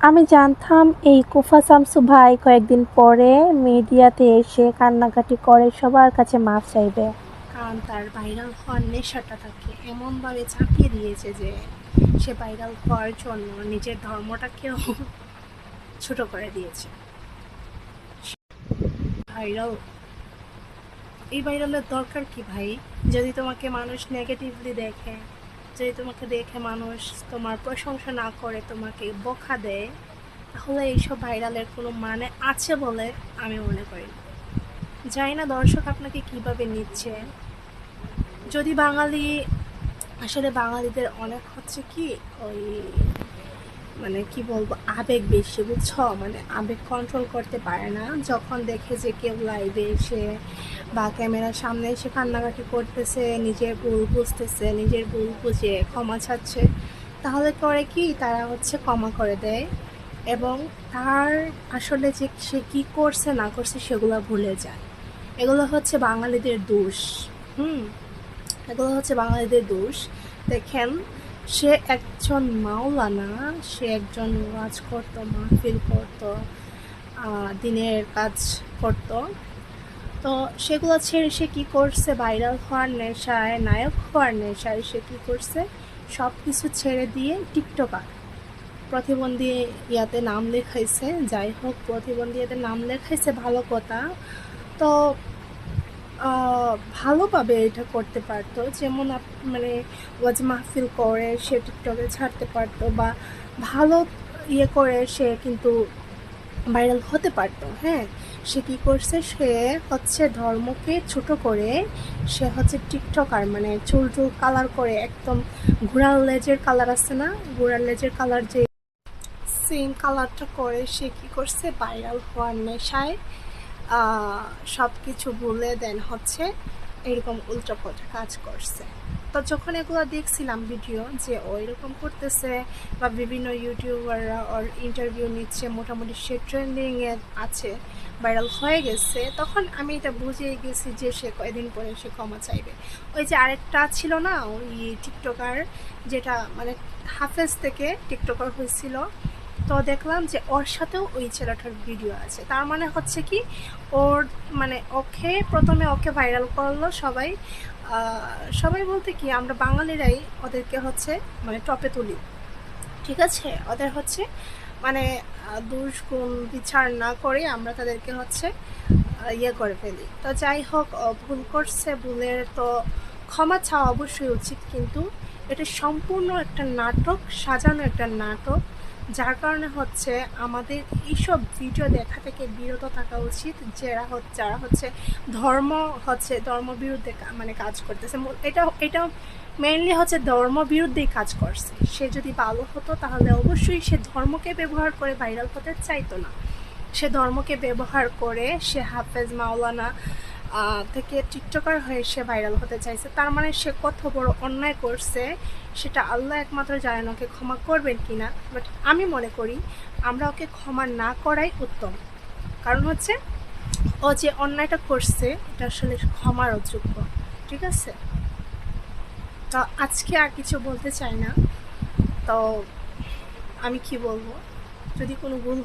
আমি জানতাম এই কুফা শামসু ভাই কয়েকদিন পরে মিডিয়াতে এসে কান্নাকাটি করে সবার কাছে মাফ চাইবে, কারণ তার ভাইরাল হওয়ার নেশাটা তাকে এমনভাবে চাপিয়ে দিয়েছে যে সে ভাইরাল হওয়ার জন্য নিজের ধর্মটাকেও ছোট করে দিয়েছে। ভাইরাল, এই ভাইরালের দরকার কি ভাই? যদি তোমাকে মানুষ নেগেটিভলি দেখে, যদি তোমাকে দেখে মানুষ তোমার প্রশংসা না করে, তোমাকে বকা দেয়, তাহলে এইসব ভাইরালের কোনো মানে আছে বলে আমি মনে করি না। জানি না দর্শক আপনাকে কিভাবে নিচ্ছে। যদি বাঙালি, আসলে বাঙালিদের অনেক হচ্ছে কি ওই মানে কি বলবো, আবেগ বেশি, বুঝছো? মানে আবেগ কন্ট্রোল করতে পারে না। যখন দেখে যে কেউ লাইভে এসে বা ক্যামেরার সামনে এসে কান্নাকাটি করতেছে, নিজের ভুল বুঝতেছে, নিজের ভুল বুঝে ক্ষমা চাচ্ছে, তাহলে করে কি তারা হচ্ছে ক্ষমা করে দেয় এবং তার আসলে যে সে কী করছে না করছে সেগুলো ভুলে যায়। এগুলো হচ্ছে বাঙালিদের দোষ। হুম, এগুলো হচ্ছে বাঙালিদের দোষ। দেখেন, সে একজন মাওলানা, সে একজন ওয়াজ করতো, মাহফিল করতো, দিনের কাজ করতো। তো সেগুলো ছেড়ে সে কী করছে? ভাইরাল হওয়ার নেশায়, নায়ক হওয়ার নেশায় সে কী করছে? সব কিছু ছেড়ে দিয়ে টিকটকার, প্রতিবন্ধী ইয়াতে নাম লেখাইছে। যাই হোক, প্রতিবন্ধী ইয়াতে নাম লেখাইছে, ভালো কথা। তো ভালোভাবে এটা করতে পারতো, যেমন মানে ওয়াজ মাহফিল করে সে টিকটকে ছাড়তে পারতো, বা ভালো ইয়ে করে সে কিন্তু ভাইরাল হতে পারতো। হ্যাঁ, সে কী করছে? সে হচ্ছে ধর্মকে ছোট করে সে হচ্ছে টিকটকার, মানে চুল টুল কালার করে, একদম ঘোড়ার লেজের কালার আছে না, ঘোড়ার লেজের কালার, যে সেম কালারটা করে সে কী করছে? ভাইরাল হওয়ার নেশায় সব কিছু ভুলে দেন হচ্ছে এরকম উল্টাপাল্টা কাজ করছে। তো যখন এগুলো দেখছিলাম ভিডিও যে ও এরকম করতেছে, বা বিভিন্ন ইউটিউবাররা ওর ইন্টারভিউ নিচ্ছে, মোটামুটি সে ট্রেন্ডিংয়ে আছে, ভাইরাল হয়ে গেছে, তখন আমি এটা বুঝেই গেছি যে সে কয়েকদিন পরে সে ক্ষমা চাইবে। ওই যে আরেকটা ছিল না ওই টিকটকার, যেটা মানে হাফেজ থেকে টিকটকার হয়েছিল, তো দেখলাম যে ওর সাথেও ওই ছেলেটার ভিডিও আছে। তার মানে হচ্ছে কি, ওর মানে প্রথমে ওকে ভাইরাল করলো সবাই। সবাই বলতে কি, আমরা বাঙালিরাই ওদেরকে হচ্ছে মানে টপে তুলি, ঠিক আছে? ওদের হচ্ছে মানে দোষ গুণ বিচার না করে আমরা তাদেরকে হচ্ছে ইয়ে করে ফেলি। তো যাই হোক, ভুল করছে, ভুলের তো ক্ষমা চাওয়া অবশ্যই উচিত, কিন্তু এটা সম্পূর্ণ একটা নাটক, সাজানো একটা নাটক, যার কারণে হচ্ছে আমাদের এইসব ভিডিও দেখা থেকে বিরত থাকা উচিত। যারা হচ্ছে ধর্ম বিরুদ্ধে মানে কাজ করতেছে, এটা মেইনলি হচ্ছে ধর্ম বিরুদ্ধেই কাজ করছে। সে যদি ভালো হতো তাহলে অবশ্যই সে ধর্মকে ব্যবহার করে ভাইরাল হতে চাইতো না। সে ধর্মকে ব্যবহার করে সে হাফেজ মাওলানা থেকে টিকটকার হয়ে সে ভাইরাল হতে চাইছে। তার মানে সে কত বড় অন্যায় করছে সেটা আল্লাহ একমাত্র জানেন, ওকে ক্ষমা করবেন কিনা। বাট আমি মনে করি আমরা ওকে ক্ষমা না করাই উত্তম। কারণ হচ্ছে ও যে অন্যায়টা করছে এটা আসলে ক্ষমার অযোগ্য, ঠিক আছে? তো আজকে আর কিছু বলতে চাই না। তো আমি কি বলবো, যদি কোনো ভুল